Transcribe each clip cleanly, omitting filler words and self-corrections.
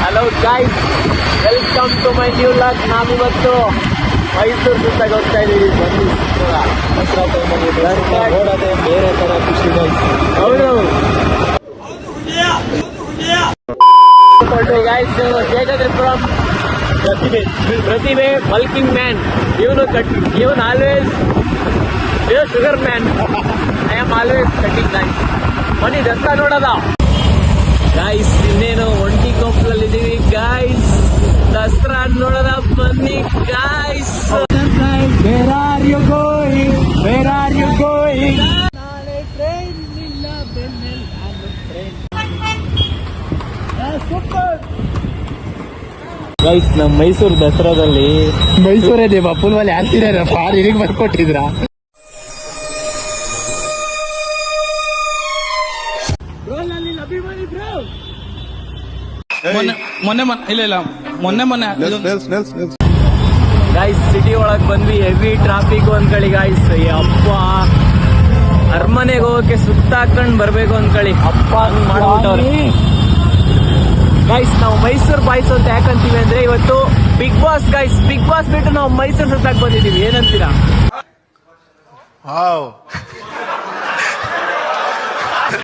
Hello guys, welcome to my new vlog. ನಾವಿವತ್ತು ಮೈಸೂರು ಸುತ್ತಾಗಿ ಹೋಗ್ತಾ ಇದೀವಿ. ಬನ್ನಿ ನೋಡೋದೇ ಬೇರೆ ತರ ಖುಷಿ ಗಾಯ್ಸ್. ಹೌದು ಗಾಯ್ಸ್, ಜಯಚಂದ್ರಪುರಂ ಪ್ರತಿಭೆ ಬಲ್ಕಿಂಗ್ ಮ್ಯಾನ್. ಇವನು always sugar man. I am always cutting guys. ಬನ್ನಿ ದಸರಾ ನೋಡೋದ ಗಾಯ್ಸ್. ಇನ್ನೇನು ಒಂಟಿ ಕೊಪ್ಪಲಲ್ಲಿದ್ದೀವಿ ಗಾಯ್ಸ್. ದಸರಾ ನೋಡೋದ ಬನ್ನಿ guys. Where are you going? Where are you going? ನಾಳೆ ಟ್ರೈನ್ ಇಲ್ಲ ಬೆನ್ನೆಲ್ ನಾನು ಟ್ರೈನ್. ಸೂಪರ್ ಗೈಸ್, ನಮ್ಮ ಮೈಸೂರು ದಸರಾದಲ್ಲಿ ಮೈಸೂರೇ ನೀವು ಅಪ್ಪನ ಮೇಲೆ ಯಾರ್ತಿರ ಫಾರ್ ಇಲ್ಲಿಗೆ ಬರ್ಕೊಟ್ಟಿದ್ರ. ಮೊನ್ನೆ ಗೈಸ್ ಸಿಟಿ ಒಳಗೆ ಬಂದ್ವಿ. ಹೆವಿ ಟ್ರಾಫಿಕ್ ಅಂದ್ಕೊಳ್ಳಿ ಗಾಯ್ಸ್. ಅಪ್ಪ ಅರಮನೆಗೆ ಹೋಗಕ್ಕೆ ಸುತ್ತಾಕೊಂಡು ಬರ್ಬೇಕು ಅಂದ್ಕೊಳ್ಳಿ. ಅಪ್ಪ ಮಾಡ್ಬಿಟ್ಟವ್ರೆ ಗೈಸ್. ನಾವು ಮೈಸೂರು ಬಾಯ್ಸ್ ಅಂತ ಯಾಕಂತೀವಿ ಅಂದ್ರೆ ಇವತ್ತು Bigg Boss guys. Bigg Boss ಬಿಟ್ಟು ನಾವು ಮೈಸೂರು ಸುತ್ತಾಕ್ ಬಂದಿದ್ದೀವಿ. ಏನಂತೀರಾ?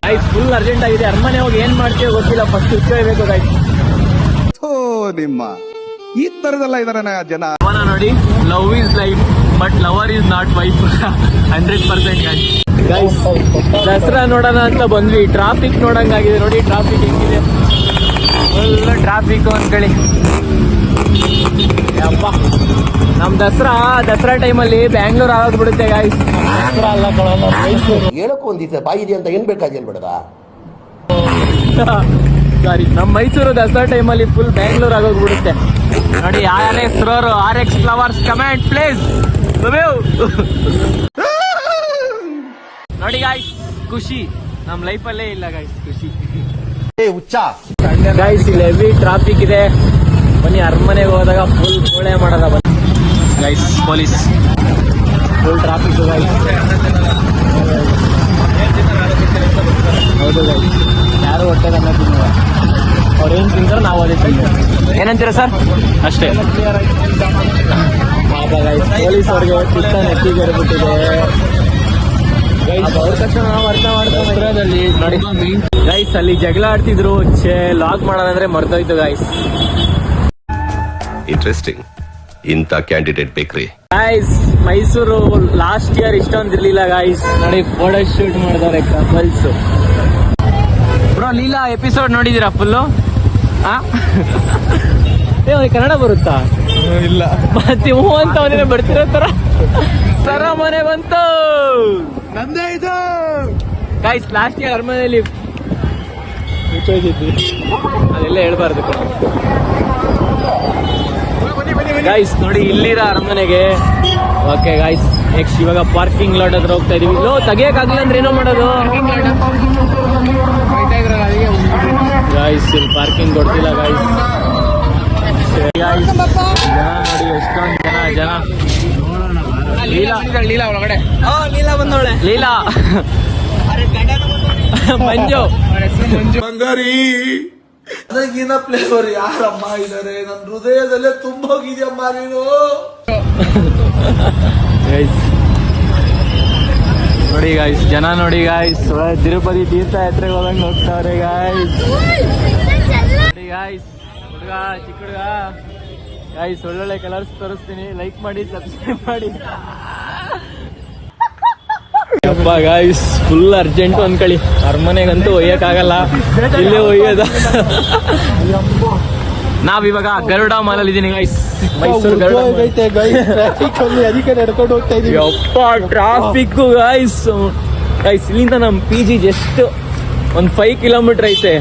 ಗೈಸ್ ಫುಲ್ ಅರ್ಜೆಂಟ್ ಆಗಿದೆ. ಅರಮನೆ ಹೋಗಿ ಏನ್ ಮಾಡ್ತೀವೋ ಗೊತ್ತಿಲ್ಲ. ಫಸ್ಟ್ ಉಚ್ಚಬೇಕು ಗೈಸ್. ನಿಮ್ಮ ಈ ತರದೆಲ್ಲ ಇದಾರೆ ಜನ. ಅವನ ನೋಡಿ, love is life but lover is not wife. 100% guys. Dasara ನೋಡೋಣ ಅಂತ ಬಂದ್ವಿ. ಟ್ರಾಫಿಕ್ ನೋಡಂಗಾಗಿದೆ ನೋಡಿ. ಟ್ರಾಫಿಕ್ ಹೆಂಗಿದೆ, ಫುಲ್ ಟ್ರಾಫಿಕ್ ಅಂದ್ಕೊಳ್ಳಿ. ಅಪ್ಪ ನಮ್ ದಸರಾ ಟೈಮಲ್ಲಿ ಬ್ಯಾಂಗ್ಳೂರ್ ಆಗೋಗ್ಬಿಡುತ್ತೆ ಗಾಯ್ಸ್. ದಸರಾ ಅಲ್ಲ ಕಣೋ, ಮೈಸೂರು. ಹೇಳಕ್ಕೂ ಒಂದಿದೆ ಬಾಯಿದೆ ಅಂತ ಏನ್ ಬೇಕಾದೇನ್ ಬೇಡದ. ಸಾರಿ, ನಮ್ ಮೈಸೂರು ದಸರಾ ಟೈಮಲ್ಲಿ ಫುಲ್ ಬ್ಯಾಂಗ್ಳೂರ್ ಆಗೋಗ್ಬಿಡುತ್ತೆ ನೋಡಿ. RX ರೋರು, RX flowers comment please. ನೋಡಿ ಗಾಯ್ಸ್, ಖುಷಿ ನಮ್ ಲೈಫಲ್ಲೇ ಇಲ್ಲ ಗಾಯ್ಸ್. ಖುಷಿ ಗಾಯ್ಸ್. ಇಲ್ಲಿ ಹೆವಿ ಟ್ರಾಫಿಕ್ ಇದೆ. ಬನ್ನಿ ಅರಮನೆಗೆ ಹೋದಾಗ ಫುಲ್ ಕೋಳೆ ಮಾಡೋದ ಬನ್ನಿ guys. Police full traffic guys. ಹೌದು ಗೈಸ್, ಯಾರು ಹೊಟ್ಟೆ ಅನ್ನ ತಿನ್ನುವ. ಅವ್ರು ಏನ್ ತಿಂತಾರೋ ನಾವು ಅದೇ ತಿಂತೀವಿ. ಏನಂತೀರ ಸರ್? ಅಷ್ಟೇ. ಪೊಲೀಸ್ ಅವ್ರಿಗೆ ಕಿತ್ತ ನೆಟ್ಟಿಗೆ ಇರ್ಬಿಟ್ಟಿದೆ ಗೈಸ್. ಅವ್ರ ತಕ್ಷಣ ನಾವು ಅರ್ಥ ಮಾಡ್ಕೊಂಡ್ರಲ್ಲಿ ನೋಡಿ ಗೈಸ್. ಅಲ್ಲಿ ಜಗಳ ಆಡ್ತಿದ್ರು. ಲಾಗ್ ಮಾಡೋದಂದ್ರೆ ಮರ್ತೋಯ್ತು ಗೈಸ್. ಇಂಟ್ರೆಸ್ಟಿಂಗ್. ಇಂಥ ಕ್ಯಾಂಡಿಡೇಟ್ ಬೇಕ್ರಿ ಗೈಸ್. ಮೈಸೂರು ಲಾಸ್ಟ್ ಇಯರ್ ಇಷ್ಟೊಂದಿರ್ಲಿಲ್ಲ ಗೈಸ್. ನೋಡಿ ಫೋಟೋ ಶೂಟ್ ಮಾಡಿದವ್ರೆ ಕಪಲ್ಸ್. ಬ್ರೋ ಲೀಲಾ ಎಪಿಸೋಡ್ ನೋಡಿದೀರಾ ಫುಲ್ಲು? ಕನ್ನಡ ಬರುತ್ತಾ? ಇಲ್ಲ ಮತ್ತೆ ಹೂ ಅಂತ ಅವನೇನ ಬರ್ತಿರೋ ತರ. ಸರ ಮನೆ ಬಂತು ನಂದೇ ಇದು ಗೈಸ್. ಲಾಸ್ಟ್ ಇಯರ್ ಅರಮನೆಯಲ್ಲಿ ಅದೆಲ್ಲ ಹೇಳ್ಬಾರ್ದು ಗೈಸ್. ನೋಡಿ ಇಲ್ಲಿರೋ ಅರಮನೆಗೆ. ಓಕೆ ಗೈಸ್, ನೆಕ್ಸ್ಟ್ ಇವಾಗ ಪಾರ್ಕಿಂಗ್ ಲಾಟ್ ಹತ್ರ ಹೋಗ್ತಾ ಇದೀವಿ. ತೆಗಿಯಕ್ಕಾಗಲಿಲ್ಲ ಅಂದ್ರೆ ಏನೋ ಮಾಡೋದು ಗೈಸ್. ಇಲ್ಲಿ ಪಾರ್ಕಿಂಗ್ ಕೊಡ್ತಿಲ್ಲ ಗೈಸ್. ನೋಡಿ ಎಷ್ಟೊಂದು ಜನ. ಲೀಲಾ ಒಳಗಡೆ. ಲೀಲಾ ಬಂದೋಳೆ. ಲೀಲಾ ಮಂಜು ಬಂಗಾರಿ. ನನಗಿನ ಫ್ಲೇವರ್ ಯಾರಮ್ಮ ಇದಾರೆ ನನ್ನ ಹೃದಯದಲ್ಲೇ ತುಂಬೋಗಿದ್ಯಮ್ಮ ನೀನು. ನೋಡಿ ಗಾಯ್ಸ್, ಜನ ನೋಡಿ ಗಾಯ್ಸ್. ತಿರುಪತಿ ತೀರ್ಥಯಾತ್ರೆಗೆ ಹೋದಂಗೆ ಹೋಗ್ತಾವ್ರೆ ಗಾಯ್ಸ್. ನೋಡಿ ಗಾಯ್ಸ್, ಹುಡುಗ ಚಿಕ್ಕ ಹುಡುಗ ಗಾಯ್ಸ್. ಒಳ್ಳೊಳ್ಳೆ ಕಲರ್ಸ್ ತೋರಿಸ್ತೀನಿ. ಲೈಕ್ ಮಾಡಿ, ಸಬ್ಸ್ಕ್ರೈಬ್ ಮಾಡಿ. ಅಪ್ಪ ಗಾಯ್ಸ್, ಫುಲ್ ಅರ್ಜೆಂಟ್ ಅಂದ್ಕೊಳ್ಳಿ. ಅರಮನೆಗಂತೂ ಒಯ್ಯಕ್ಕಾಗಲ್ಲ, ಇಲ್ಲೇ ಒಯ್ಯೋದ. ನಾವಿವಾಗ ಗರುಡ ಮಾಲ್ ಅಲ್ಲಿ ಇದೀನಿ ಗೈಸ್. ಮೈಸೂರು ಅದಕ್ಕೆ ನಡ್ಕೊಂಡು ಹೋಗ್ತಾ ಇದೀವಿ. ಅಪ್ಪ ಟ್ರಾಫಿಕ್ ಗೈಸ್. ಗೈಸ್ ಇಲ್ಲಿಂದ ನಮ್ PG ಜಸ್ಟ್ ಒಂದ್ 5 ಕಿಲೋಮೀಟರ್ ಐತೆ.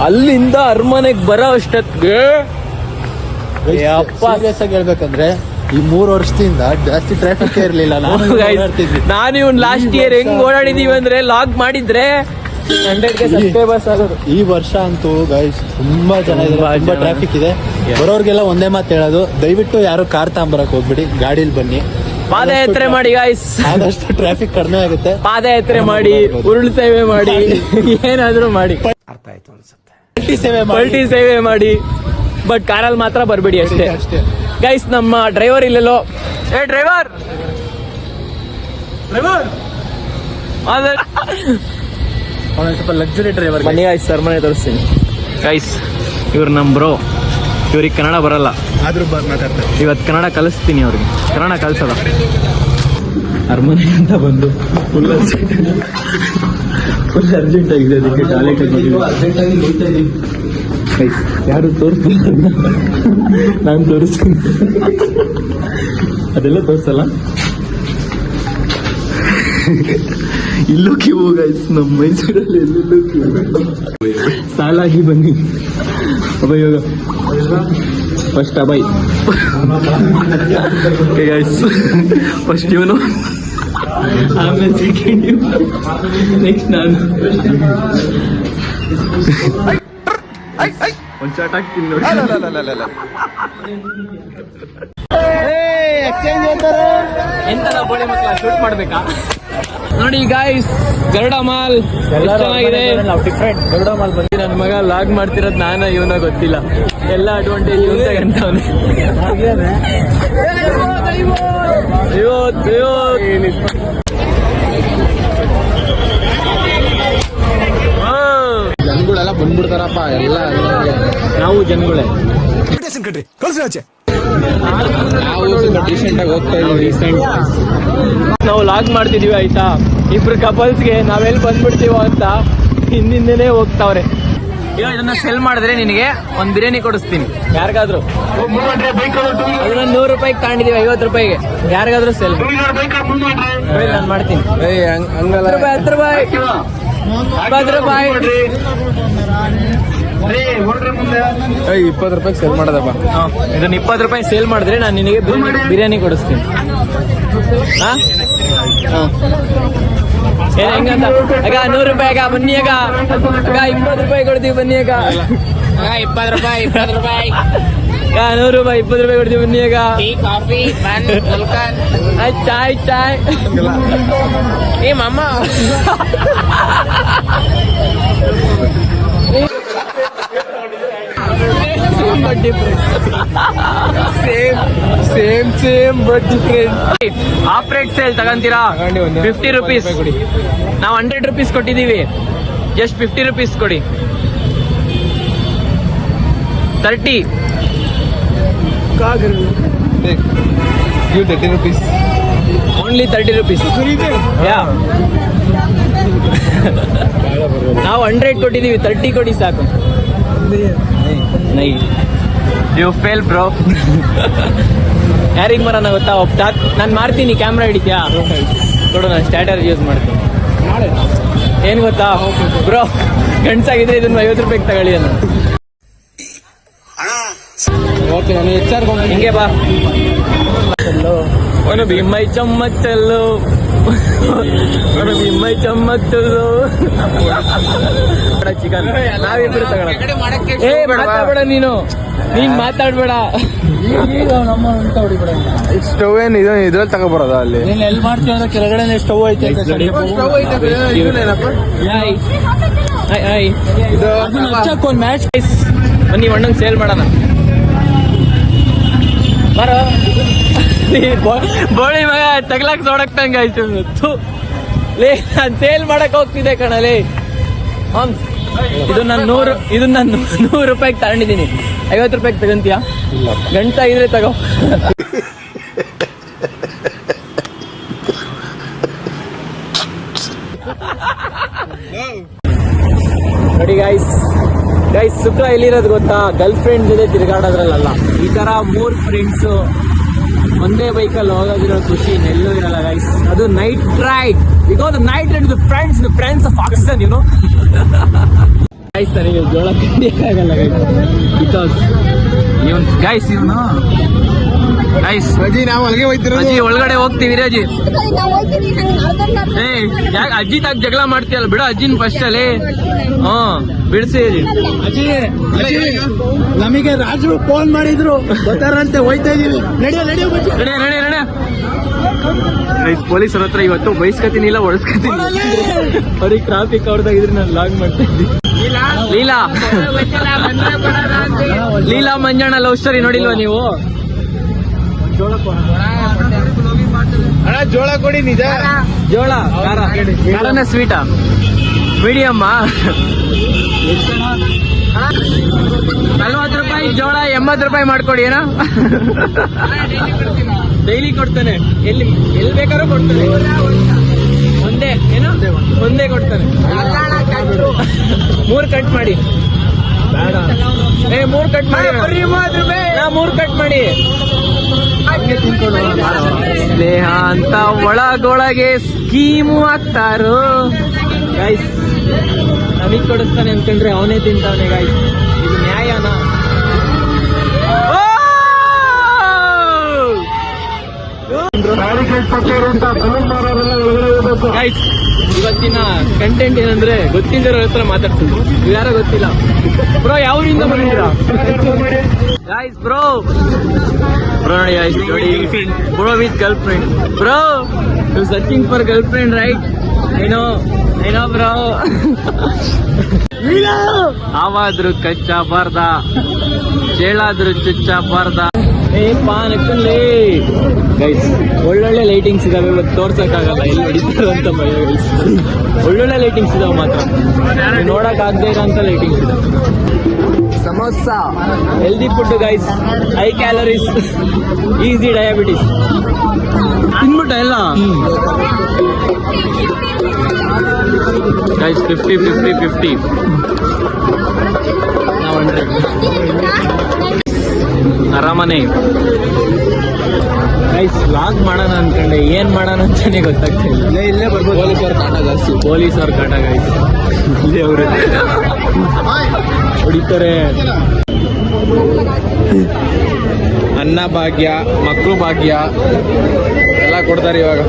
ಅಲ್ಲಿಂದ ಅರಮನೆಗೆ ಬರೋ ಅಷ್ಟೊತ್ತಿಗೆ ಹೇಳ್ಬೇಕಂದ್ರೆ ಈ 3 ವರ್ಷದಿಂದ ಜಾಸ್ತಿ ಟ್ರಾಫಿಕ್ ಇರ್ಲಿಲ್ಲ. ನಾನು ಇವ್ನ್ ಲಾಸ್ಟ್ ಇಯರ್ ಹೆಂಗ್ ಓಡಾಡಿದೀವಿ ಅಂದ್ರೆ ಲಾಗ್ ಮಾಡಿದ್ರೆ 100K ಸಬ್ಸ್ಕ್ರೈಬರ್ಸ್ ಆಗೋದು. ಈ ವರ್ಷ ಅಂತೂ ಗೈಸ್ ತುಂಬಾ ಜನ ಇದ್ದಾರೆ, ತುಂಬಾ ಟ್ರಾಫಿಕ್ ಇದೆ. ಬರೋರ್ಗೆಲ್ಲ ಒಂದೇ ಮಾತು ಹೇಳೋದು, ದಯವಿಟ್ಟು ಯಾರು ಕಾರ್ ತಗೊಂಬರಕ್ ಹೋಗ್ಬಿಡಿ, ಗಾಡಿಲಿ ಬನ್ನಿ. ಪಾದಯಾತ್ರೆ ಮಾಡಿ ಗಾಯ್ಸ್. ಆದಷ್ಟು ಟ್ರಾಫಿಕ್ ಕಡಿಮೆ ಆಗುತ್ತೆ. ಪಾದಯಾತ್ರೆ ಮಾಡಿ, ಉರುಳು ಸೇವೆ ಮಾಡಿ, ಏನಾದ್ರೂ ಮಾಡಿ. ಅರ್ಥ ಆಯ್ತು ಅನ್ಸುತ್ತೆ. ಪಲ್ಟಿ ಸೇವೆ ಮಾಡಿ ಬಟ್ ಕಾರಲ್ಲಿ ಮಾತ್ರ ಬರಬೇಡಿ ಅಷ್ಟೇ. ಗೈಸ್ ನಮ್ಮ ಡ್ರೈವರ್ ಇಲ್ಲೆಲ್ಲೋ. ಡ್ರೈವರ್ ಸ್ವಲ್ಪ ಲಕ್ಸುರಿ ಡ್ರೈವರ್. ಬನ್ನಿ ಗೈಸ್ ಸರ್ ಮನೆ ತೋರಿಸ್ತೀನಿ. ಗೈಸ್ ಇವ್ರು ನಮ್ಮ ಬ್ರೋ, ಇವ್ರಿಗೆ ಕನ್ನಡ ಬರಲ್ಲ, ಆದ್ರೂ ಮಾತಾಡ್ತಾರೆ. ಇವತ್ತು ಕನ್ನಡ ಕಲಿಸ್ತೀನಿ ಅವ್ರಿಗೆ. ಕನ್ನಡ ಕಲಿಸಲ್ಲ. ಅರಮನೆ ಅಂತ ಬಂದು ಫುಲ್ ಅರ್ಜೆಂಟ್ ಆಗಿದೆ, ಅದಕ್ಕೆ ಶಾಲೆ ಯಾರು ತೋರಿಸ್ತೀನಿ, ನಾನು ತೋರಿಸ್ತೀನಿ. ಅದೆಲ್ಲ ತೋರಿಸಲ್ಲ. ಇಲ್ಲೂ ಕ್ಯೂ ಗೈಸ್, ನಮ್ಮ ಮೈಸೂರಲ್ಲಿ ಎಲ್ಲೆಲ್ಲೂ ಕ್ಯೂ. ಸಾಲಾಗಿ ಬನ್ನಿ. ಅಭಯ್ ಯೋಗ ಫಸ್ಟ್ ಅಭಯ್. ಗೈಸ್ ಫಸ್ಟ್ ಇವನು, ಆಮೇಲೆ ಸೆಕೆಂಡ್ ಇವ್, ನೆಕ್ಸ್ಟ್ ನಾನು. ಒಂದು ಶಾಟ್ ಹಾಕ್ತೀನಿ ನೋಡಿ. ಎಂತ ಬೋಳಿ ಮಕ್ಕಳ ಶೂಟ್ ಮಾಡ್ಬೇಕಾ ನೋಡಿ ಗಾಯ್ಸ್. ಗರುಡ ಮಾಲ್ ಚೆನ್ನಾಗಿದೆ. ಡಿಫ್ರೆಂಟ್ ಗರುಡ ಮಾಲ್ ಬಂದು ನನ್ನ ಮಗ ಲಾಗ್ ಮಾಡ್ತಿರೋದು ನಾನು, ಇವನ ಗೊತ್ತಿಲ್ಲ. ಎಲ್ಲ ಅಡ್ವಾಂಟೇಜ್ ಇವನ್ ತಗಂತವನೆ. ಜನಗಳೆಲ್ಲ ಬಂದ್ಬಿಡ್ತಾರಪ್ಪ ಎಲ್ಲ. ನಾವು ಜನಗಳೇ, ನಾವು ಡೀಸೆಂಟ್ ಆಗಿ ಹೋಗ್ತಾ ಇದೀವಿ. ನಾವು ಲಾಗ್ ಮಾಡ್ತಿದೀವಿ ಆಯ್ತಾ. ಇಬ್ರು ಕಪಲ್ಸ್ಗೆ ನಾವೆಲ್ಲಿ ಬಂದ್ಬಿಡ್ತೀವೋ ಅಂತ ಹಿಂದಿಂದನೇ ಹೋಗ್ತಾವ್ರೆ. ಇವಾಗ ಇದನ್ನ ಸೆಲ್ ಮಾಡಿದ್ರೆ ನಿನಗೆ ಒಂದ್ ಬಿರಿಯಾನಿ ಕೊಡಿಸ್ತೀನಿ ಯಾರಿಗಾದ್ರು. ಅದನ್ನ 100 ರೂಪಾಯಿಗೆ ತಗೊಂಡಿದೀವಿ, 50 ರೂಪಾಯಿಗೆ. ಯಾರಿಗಾದ್ರೂ ಸೆಲ್ ನಾನು ಮಾಡ್ತೀನಿ. 10 ರೂಪಾಯಿ 20 ರೂಪಾಯಿ 20 ರೂಪಾಯಿಗೆ ಸೇಲ್ ಮಾಡೋದಪ್ಪ. ಇದನ್ನ 20 ರೂಪಾಯಿ ಸೇಲ್ ಮಾಡಿದ್ರೆ ನಾನು ನಿನಗೆ ಬಿರಿಯಾನಿ ಕೊಡಿಸ್ತೀನಿ. ಹೆಂಗಂತ ಆಗ 100 ರೂಪಾಯಿ ಆಗ ಬನ್ನಿ, ಆಗ 20 ರೂಪಾಯಿ ಕೊಡ್ತೀವಿ ಬನ್ನಿ, ಆಗ 20 ರೂಪಾಯಿ 20 ರೂಪಾಯಿ 100 ರೂಪಾಯಿ 20 ರೂಪಾಯಿ ಕೊಡ್ತೀವಿ ಬನ್ನಿ, ಆಗ ಟೀ ಕಾಫಿ ಬನ್ ಗುಲ್ಕನ್ ಚಾಯ್ ಚಾಯ್. ಏ ಮಮ್ಮ same but different. Half rate sale ತಗೊಂತೀರಾ? 50 ರೂಪೀಸ್. ನಾವು 100 ರೂಪೀಸ್ ಕೊಟ್ಟಿದ್ದೀವಿ, ಜಸ್ಟ್ 50 ರೂಪೀಸ್ ಕೊಡಿ. 30 30 ರೂಪೀಸ್ ಓನ್ಲಿ 30 ರೂಪೀಸ್. ಯಾ ನಾವು 100 ಕೊಟ್ಟಿದ್ದೀವಿ, 30 ಕೊಡಿ ಸಾಕು. ನೈ ಯು ಫೇಲ್ ಬ್ರೋ. ಯಾರಿಗೆ ಮರನ ಗೊತ್ತಾ, ನಾನು ಮಾಡ್ತೀನಿ. ಕ್ಯಾಮ್ರಾ ಹಿಡಿತ್ಯಾ ಕೊಡು, ನಾನು ಸ್ಟ್ಯಾಟರ್ಜಿ ಯೂಸ್ ಮಾಡ್ತೀನಿ. ಏನ್ ಗೊತ್ತಾ ಬ್ರೋ, ಗಂಡ್ಸಾಗಿದ್ರೆ ಇದನ್ನ 50 ರೂಪಾಯಿಗೆ ತಗೊಳ್ಳಿ ಅನ್ನ. ಓಕೆ, ನಾನು ಹಿಂಗೆ ಬಾ. ಒಂದು ಬಿಮ್ಮೈ ಚಮ್ಮಚ್ಚಲ್ಲು, ಒಂದು ಬಿಮ್ಮೈ ಚಮ್ಮಚ್ಚಲ್ಲು. ಚಿಕನ್ ನಾವಿಬ್ರು ತಗೊಳ. ಮಾತಾಡ್ಬೇಡ ನೀನು ಮಾತಾಡ್ಬೇಡ. ಸ್ಟವ್ ಏನು ಇದ್ರಲ್ಲಿ ತಗೊಬರೋದ ಅಲ್ಲಿ? ನೀನ್ ಎಲ್ಲಿ ಮಾಡ್ತೀವಿ ಅಂದ್ರೆ ಕೆಳಗಡೆ ಸ್ಟವ್ ಐತೆ. ಒಂದು ಮ್ಯಾಚ್ ಬನ್ನಿ ಒಣ್ಣಂಗೆ ಸೇಲ್ ಮಾಡೋಣ. ಬರೋ ಬೋಳಿ ಮಗ ತಗ್ಲಾಕ್ ನೋಡಕ್ತಂಗ ಆಯ್ತು. ಲೇ ನಾನು ಸೇಲ್ ಮಾಡಕ್ ಹೋಗ್ತಿದ್ದೆ ಕಣಲೇ. ಇದು ನಾನು 100 ರೂಪಾಯಿಗೆ ತಗೊಂಡಿದ್ದೀನಿ. 50 ರೂಪಾಯಿಗೆ ತಗಂತೀಯಾ? ಗಂಟ ಇದ್ರೆ ತಗೋ. ನೋಡಿ ಗೈಸ್, ಸುಖ ಎಲ್ಲಿರೋದು ಗೊತ್ತಾ? ಗರ್ಲ್ ಫ್ರೆಂಡ್ ಜೊತೆ ತಿರುಗಾಡೋದ್ರಲ್ಲ. ಈ ತರ 3 ಫ್ರೆಂಡ್ಸು ಒಂದೇ ಬೈಕಲ್ಲಿ ಹೋಗೋದಿರೋ ಖುಷಿ ಇನ್ನೆಲ್ಲೂ ಇರಲ್ಲ ಗೈಸ್. ಅದು night ride. Because night ride with friends of oxygen, you know. Guys ನನಗೆ ಜೋಳ ತಿನ್ನಕ್ಕಾಗಲ್ಲ ಗೈಸ್, ಬಿಕಾಸ್ ಗೈಸ್ ಇವನು ಅಜ್ಜಿ ಒಳಗಡೆ ಹೋಗ್ತೀವಿ ಅಜ್ಜಿ. ಯಾಕೆ ಅಜ್ಜಿ ತಾಗ ಜಗಳ ಮಾಡ್ತೀಯಲ್ಲ, ಬಿಡು ಅಜ್ಜಿನ ಫಸ್ಟ್ ಅಲ್ಲಿ. ಬಿಡಿಸಿ ಅಜ್ಜಿ, ನಮಗೆ ರಾಜರು ಫೋನ್ ಮಾಡಿದ್ರು, ಗೊತ್ತಾರಂತೆ, ಹೋಯ್ತಾ ಇದೀವಿ. ನಡೆಯೋ ಪೊಲೀಸರ ಹತ್ರ ಇವತ್ತು ಬೈಸ್ಕತೀನಿ, ಇಲ್ಲ ಹೊಡ್ಸ್ಕತೀನಿ. ಅವ್ರಿಗೆ ಟ್ರಾಫಿಕ್ ಅವ್ರದಾಗ ಇದ್ರೆ ನಾನು ಲಾಗ್ ಮಾಡ್ತಾ ಇದ್ದೀನಿ. ಲೀಲಾ ಲೀಲಾ ಮಂಜಣ್ಣ ಲವ್ ಸ್ಟೋರಿ ನೋಡಿಲ್ವಾ ನೀವು? ಜೋಳ ಕೊಡಿ ನಿಜ. ಜೋಳ ಖಾರನ ಸ್ವೀಟಾ ಮೀಡಿಯಮ್ಮ? 40 ರೂಪಾಯಿ ಜೋಳ 80 ರೂಪಾಯಿ ಮಾಡ್ಕೊಡಿ ಏನೋ. ಡೈಲಿ ಕೊಡ್ತಾನೆ, ಎಲ್ಲಿ ಬೇಕಾದ್ರೂ ಕೊಡ್ತಾನೆ. ಒಂದೇ ಏನೋ ಒಂದೇ ಕೊಡ್ತಾನೆ. 3 ಕಟ್ ಮಾಡಿ. ಬೇಡ 3 ಕಟ್ ಮಾಡಿ. 3 ಕಟ್ ಮಾಡಿ. ಸ್ನೇಹ ಅಂತ ಒಳಗೊಳಗೆ ಸ್ಕೀಮು ಹಾಕ್ತಾರೋ ಗೈಸ್. ನಮಗ್ ಕೊಡಿಸ್ತಾನೆ ಅಂತಂದ್ರೆ ಅವನೇ ತಿಂತಾವನೆ ಗೈಸ್. ಇದು ನ್ಯಾಯನ? ಗೈಸ್ ಇವತ್ತಿನ ಕಂಟೆಂಟ್ ಏನಂದ್ರೆ ಗೊತ್ತಿದ್ದರ ಹತ್ರ ಮಾತಾಡ್ತಿದ್ರು. ಯಾರೋ ಗೊತ್ತಿಲ್ಲ. ಬ್ರೋ ಯಾವ್ರಿಂದ ಬಂದಿದ್ದೀರಾ ಗೈಸ್? ಬ್ರೋ ನೋಡಿ ಗೈಸ್, ನೋಡಿ bro with girlfriend. Bro you searching for girlfriend right? ಏನೋ ಬ್ರೋ. ಆವಾದ್ರು ಕಚ್ಚಬಾರ್ದ, ಚೇಳಾದ್ರು ಚುಚ್ಚಬಾರ್ದ. ಪಾನಕ್ಕಲ್ಲೇ ಗೈಸ್ ಒಳ್ಳೊಳ್ಳೆ ಲೈಟಿಂಗ್ಸ್ ಇದಾವೆ. ಇವತ್ತು ತೋರ್ಸಕ್ಕಾಗಲ್ಲ ಎಲ್ಲಿ ಹೊಡಿತಾರೆ ಅಂತ ಭಯ ಗೈಸ್. ಒಳ್ಳೊಳ್ಳೆ ಲೈಟಿಂಗ್ಸ್ ಇದಾವೆ ಮಾತ್ರ, ನೋಡಕ್ ಆಗದೆ ಇರೋಂಥ ಲೈಟಿಂಗ್ಸ್ ಇದಾವೆ. Samosa healthy food guys, high calories, easy diabetes. ತಿನ್ಬಿಟ್ಟ ಎಲ್ಲ ಗೈಸ್. 50 ನಾವು 100 ಆರಾಮನೆ ಗೈಸ್. ವ್ಲಾಗ್ ಮಾಡೋಣ ಅನ್ಕೊಂಡೆ, ಏನ್ ಮಾಡೋಣ ಅಂತಾನೆ ಗೊತ್ತಾಗ್ತಿಲ್ಲ. ಇಲ್ಲೇ ಬರ್ಬೋದು. ಪೊಲೀಸವ್ರ ಕಾಟ ಜಾಸ್ತಿ. ಪೊಲೀಸವ್ರ ಕಾಟ ಗೈಸ್. ಇಲ್ಲೇ ಅವರು ಹೊಡಿತಾರೆ. ಅನ್ನ ಭಾಗ್ಯ, ಮಕ್ಕಳು ಭಾಗ್ಯ ಎಲ್ಲ ಕೊಡ್ತಾರೆ ಇವಾಗ.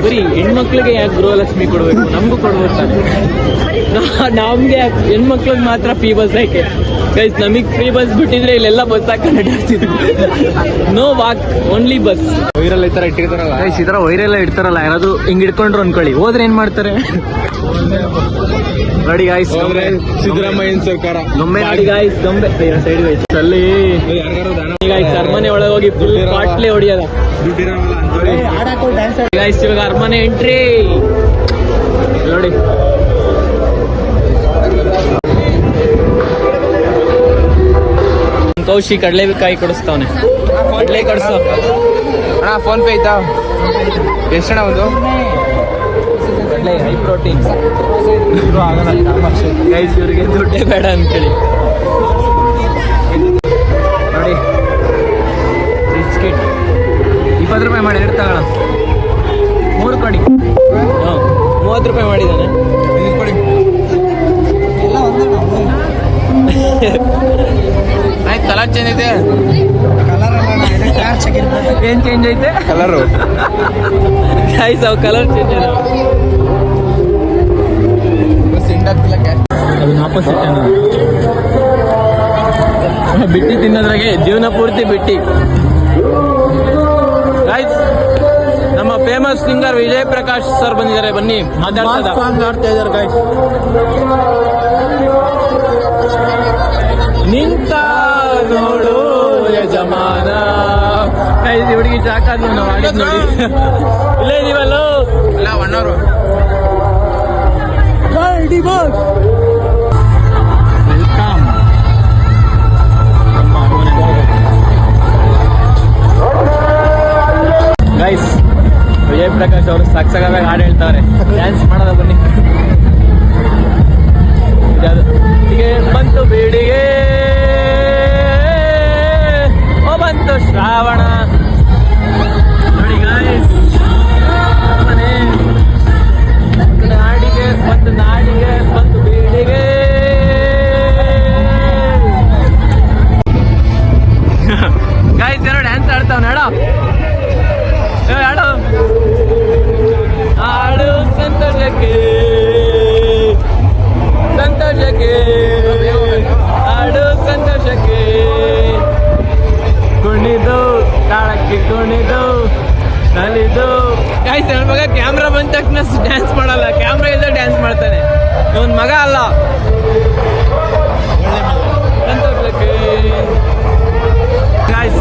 ಬರೀ ಹೆಣ್ಮಕ್ಳಿಗೆ ಯಾಕೆ ಗೃಹಲಕ್ಷ್ಮಿ ಕೊಡ್ಬೇಕು? ನಮಗೂ ಕೊಡ್ಬೇಕು ತಾನೆ. ನಮ್ಗೆ ಯಾಕೆ ಹೆಣ್ಮಕ್ಳಿಗೆ ಮಾತ್ರ ಫ್ರೀ ಬಸ್ ಯಾಕೆ ಗೈಸ್? ನಮಗ್ ಫ್ರೀ ಬಸ್ ಬಿಟ್ಟಿದ್ರೆ ಇಲ್ಲೆಲ್ಲ ಬಸ್ ಹಾಕೊಂಡು ಅಡ್ಡಾಡ್ತಿದ್ರು. No walk, only bus. Viral ಈ ತರ ಇಟ್ಟಿರ್ತಾರಲ್ಲ ಗೈಸ್, ಈ ತರ ವೈರೆಲ್ಲ ಇಡ್ತಾರಲ್ಲ, ಯಾರಾದ್ರೂ ಹಿಂಗ್ ಇಟ್ಕೊಂಡ್ರು ಅನ್ಕೊಳ್ಳಿ, ಹೋದ್ರೆ ಏನ್ ಮಾಡ್ತಾರೆ ನೋಡಿ ಗಾಯ್ಸ್. ಸಿದ್ದರಾಮಯ್ಯನ ಸರ್ಕಾರ ಗೊಂಬೆ ನೋಡಿ ಗಾಯ್ಸ್, ಗೊಂಬೆ ಸೈಡ್ ಗೈಸ್ ಅಲ್ಲಿ ಗಾಯ್ಸ್. ಅರಮನೆ ಒಳಗೆ ಹೋಗಿ ಫುಲ್ ಪಾಟ್ಲೆ ಹೊಡಿಯೋದ ಗಾಯ್ಸ್. ಇವಾಗ ಅರಮನೆ ಎಂಟ್ರಿ ನೋಡಿ. ಕೌಶಿ ಕಡಲೆಕಾಯಿ ಕೊಡಿಸ್ತಾವನೆ. ಕಡಲೆ ಕೊಡಿಸೋ ಅಣ್ಣ. ಫೋನ್ ಪೇ ಐತಾ? ಎಷ್ಟಣ್ಣ ಒಂದು? ಕಡಲೆ ಹೈ ಪ್ರೋಟೀನ್ ಗೈಸ್. ಇವ್ರಿಗೆ ದುಡ್ಡೇ ಬೇಡ ಅನ್ಕೊಳ್ಳಿ ನೋಡಿ. ಬಿಸ್ಕಿಟ್ 20 ರೂಪಾಯಿ ಮಾಡಿ 2 ತಗೋಣ. 3 ಕೊಡಿ. 30 ರೂಪಾಯಿ ಮಾಡಿದ್ದಾನೆ. ಕೊಡಿ. ಆಯ್ತು, ಕಲರ್ ಚೇಂಜ್ ಐತೆ. ಏನ್ ಚೇಂಜ್ ಐತೆ? ಕಲರು ಗೈಸ್, ಅವು ಕಲರ್ ಚೇಂಜ್ ಇದೆ. ಅದನ್ನ ವಾಪಸ್ ಬಿಟ್ಟಿ ತಿನ್ನೋದ್ರಾಗೆ ಜೀವನ ಪೂರ್ತಿ ಬಿಟ್ಟಿ. ಗೈಸ್, ನಮ್ಮ famous singer Vijay Prakash sir ಬಂದಿದ್ದಾರೆ, ಬನ್ನಿ ಮಾತಾಡ್ತಾ ಇದ್ದಾರೆ ಗೈಸ್. ನಿಂತ ನೋಡು ಯಜಮಾನ ಗೈಸ್. ಹುಡುಗಿ ಚಾಕಾದ್ ನಾವು ಆಡಿದ್ ನೋಡಿ. ಇಲ್ಲೇ ಇದೀವಲ್ಲ ಅಲ್ಲ 1 hour. Welcome. Guys, Vijay Prakash ಅವರು ಸಕ್ಸಗಾಗ ಹಾಡು ಹೇಳ್ತಾರೆ. ಡ್ಯಾನ್ಸ್ ಮಾಡೋದ ಬನ್ನಿ. ಹೀಗೆ ಬಂತು ಬೇಡಿಗೆ, ಓ ಬಂತು ಶ್ರಾವಣ. ನೋಡಿ ಗೈಸ್, ನಾಡಿಗೆ ಬಂತು, ನಾಡಿಗೆ ಬಂತು ಬೇಡಿಗೆ. ಗೈಸ್ ಏನೋ ಡ್ಯಾನ್ಸ್ ಆಡ್ತಾವ ನೋಡ. ಹಾಡು ಹಾಡು ಸಂತೋಷಕ್ಕೆ, ಸಂತೋಷಕ್ಕೆ ಹಾಡು ಸಂತೋಷಕ್ಕೆ. ಕುಣಿದು ತಾಳಕ್ಕೆ ಕುಣಿದು ನಲಿದು. ಗೈಸ್, ನನ್ನ ಮಗ ಕ್ಯಾಮ್ರಾ ಬಂದ ತಕ್ಷಣ ಡ್ಯಾನ್ಸ್ ಮಾಡಲ್ಲ, ಕ್ಯಾಮ್ರಾ ಇದ್ದ ಡ್ಯಾನ್ಸ್ ಮಾಡ್ತಾನೆ. ಇವನ್ ಮಗ ಅಲ್ಲ. ಗಾಯ್ಸ್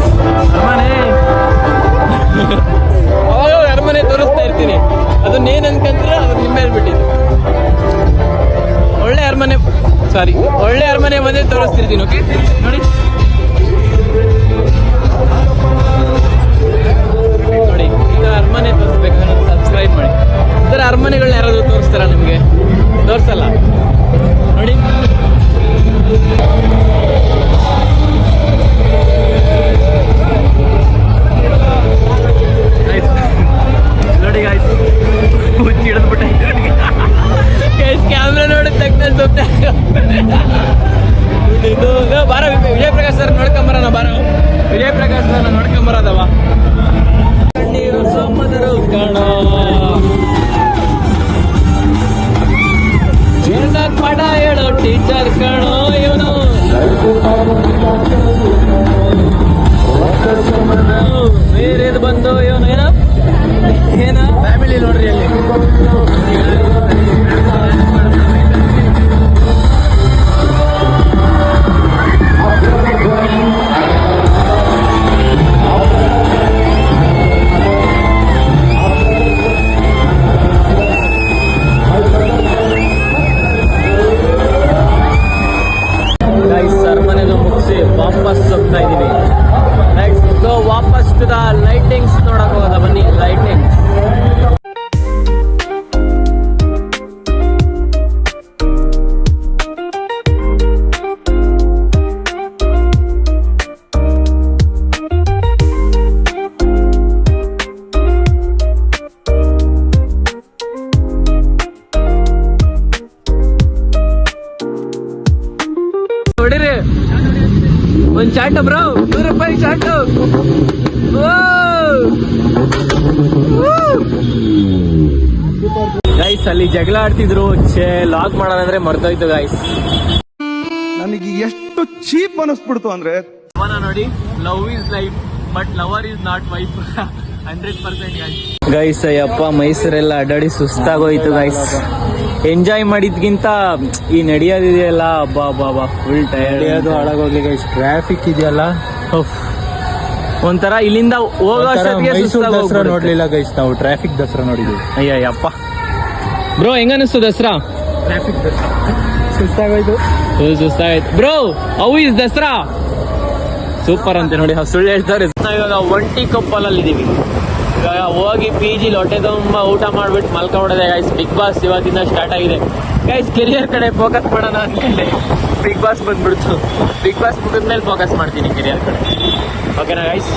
ಅರಮನೆ ಅವಾಗ ಅರಮನೆ ತೋರಿಸ್ತಾ ಇರ್ತೀನಿ, ಅದನ್ನೇನು ಅನ್ಕಂದ್ರೆ ಅದು ನಿಮ್ಮ ಮೇಲೆ ಬಿಟ್ಟಿದ್ದು. ಒಳ್ಳೆ ಅರಮನೆ ಬಂದೇ ತೋರಿಸ್ತಿರ್ತೀನಿ. ಓಕೆ ನೋಡಿ ಈ ಥರ ಅರಮನೆ ತೋರಿಸ್ಬೇಕಂದ್ರೆ ಸಬ್ಸ್ಕ್ರೈಬ್ ಮಾಡಿ. ಈ ಥರ ಅರಮನೆಗಳನ್ನ ಯಾರಾದರೂ ತೋರಿಸ್ತಾರ ನಿಮಗೆ? ತೋರಿಸಲ್ಲ ನೋಡಿ. ನೋಡಿ ಗಾಯ್ಸ್, ಹುಚ್ಚಿ ಹಿಡಿದ್ಬಿಟ್ಟೆ ಗೈಸ್. ಕ್ಯಾಮ್ರಾ ನೋಡಿದ ತಕ್ಷಣ ಇದು ಬಾರ ವಿಜಯ್ ಪ್ರಕಾಶ್ ಸರ್ ನೋಡ್ಕೊಂಬರೋಣ. ವಿಜಯ್ ಪ್ರಕಾಶ್ ಸರ್ ನೋಡ್ಕೊಂಬರೋದವ. ಕಣ್ಣೀರು ಸಮದರು ಕಣ ಜೀವನದಾಗ ಪಾಠ ಹೇಳೋ ಟೀಚರ್ ಕಣೋ ಇವನು. ಬೇರೆದು ಬಂದು ಇವನು ಏನ ಫ್ಯಾಮಿಲಿ ನೋಡ್ರಿ ಅಲ್ಲಿ. ಅರಮನೆದು ಮುಗಿಸಿ ವಾಪಸ್ ಹೋಗ್ತಾ ಇದೀವಿ. ವಾಪಸ್ ಟು ದ ಲೈಟಿಂಗ್ಸ್ ನೋಡಕ್ ಹೋಗೋದ. ಬನ್ನಿ ಲೈಟಿಂಗ್ಸ್. ಹೊಡಿರಿ ಒಂದ್ ಚಾಟು ಬ್ರೋ, ₹100 ಚಾಟು. ಗೈಸ್ ಅಲ್ಲಿ ಜಗಳ ಆಡ್ತಿದ್ರು, ಲಾಗ್ ಮಾಡೋದಂದ್ರೆ ಮರ್ತೋಯ್ತು ಗೈಸ್. ನನಗೆ ಎಷ್ಟು ಚೀಪ್ ಅನಿಸ್ಬಿಡ್ತು ಅಂದ್ರೆ, ಅವನ ನೋಡಿ, love is life but lover is not wife. 100% guys. ಅಯ್ಯಪ್ಪ ಮೈಸೂರೆಲ್ಲ ಅಡ್ಡಾಡಿ ಸುಸ್ತಾಗೋಯ್ತು ಗೈಸ್. ಎಂಜಾಯ್ ಮಾಡಿದ್ಗಿಂತ ಈ ನಡೆಯೋದಿದೆಯಲ್ಲ, ಬಾ ಫುಲ್ ಟೈರ್ಡ್. ಹಾಳಾಗೋಗ್ಲಿ ಗೈಸ್. ಟ್ರಾಫಿಕ್ ಇದೆಯಲ್ಲ, ಒಂಥರ ಇಲ್ಲಿಂದ ಹೋಗೋ ನೋಡ್ಲಿಲ್ಲ ಗೈಸ್ ನಾವು. ಟ್ರಾಫಿಕ್ ದಸರಾ ನೋಡಿದ್ವಿ. ಅಯ್ಯಪ್ಪ ಬ್ರೋ, ಹೆಂಗ ಅನಿಸ್ತು ದಸರಾ? ಟ್ರಾಫಿಕ್ ಸುಸ್ತಾಗೋಯ್ತು bro. How is Dasara? Super ಅಂತ ನೋಡಿ, ಸುಳ್ಳು ಹೇಳ್ತಾರೆ. ನಾವಿವಾಗ ಒಂಟಿ ಕೊಪ್ಪಲಲ್ಲಿ ಇದೀವಿ. ಇವಾಗ ಹೋಗಿ PG ಹೊಟ್ಟೆ ತುಂಬ ಊಟ ಮಾಡ್ಬಿಟ್ಟು ಮಲ್ಕೊಂಡ್ಬಿಡೋದೆ ಗೈಸ್. ಬಿಗ್ ಬಾಸ್ ಇವತ್ತಿಂದ ಸ್ಟಾರ್ಟ್ ಆಗಿದೆ ಗೈಸ್. ಕೆರಿಯರ್ ಕಡೆ ಫೋಕಸ್ ಮಾಡೋಣ ಅಂದ್ಮೇಲೆ ಬಿಗ್ ಬಾಸ್ ಬಂದ್ಬಿಡ್ತು. ಬಿಗ್ ಬಾಸ್ ಮುಗಿದ್ಮೇಲೆ ಫೋಕಸ್ ಮಾಡ್ತೀನಿ ಕೆರಿಯರ್ ಕಡೆ. ಓಕೆನಾ ಗೈಸ್?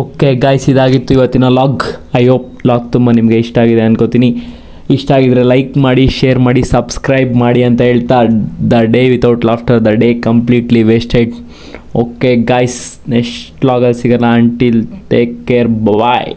ಓಕೆ ಗೈಸ್, ಇದಾಗಿತ್ತು ಇವತ್ತಿನ ಲಾಗ್. ಐ ಹೋಪ್ ಲಾಗ್ ತುಂಬ ನಿಮಗೆ ಇಷ್ಟ ಆಗಿದೆ ಅನ್ಕೋತೀನಿ. ಇಷ್ಟ ಆಗಿದ್ರೆ ಲೈಕ್ ಮಾಡಿ, ಶೇರ್ ಮಾಡಿ, ಸಬ್ಸ್ಕ್ರೈಬ್ ಮಾಡಿ ಅಂತ ಹೇಳ್ತಾ, the day without laughter, the day completely wasted. Okay guys, next ಲಾಗಲ್ಲಿ ಸಿಗೋಣ. ಅಂಟಿಲ್ ಟೇಕ್ ಕೇರ್, ಬಾಯ್.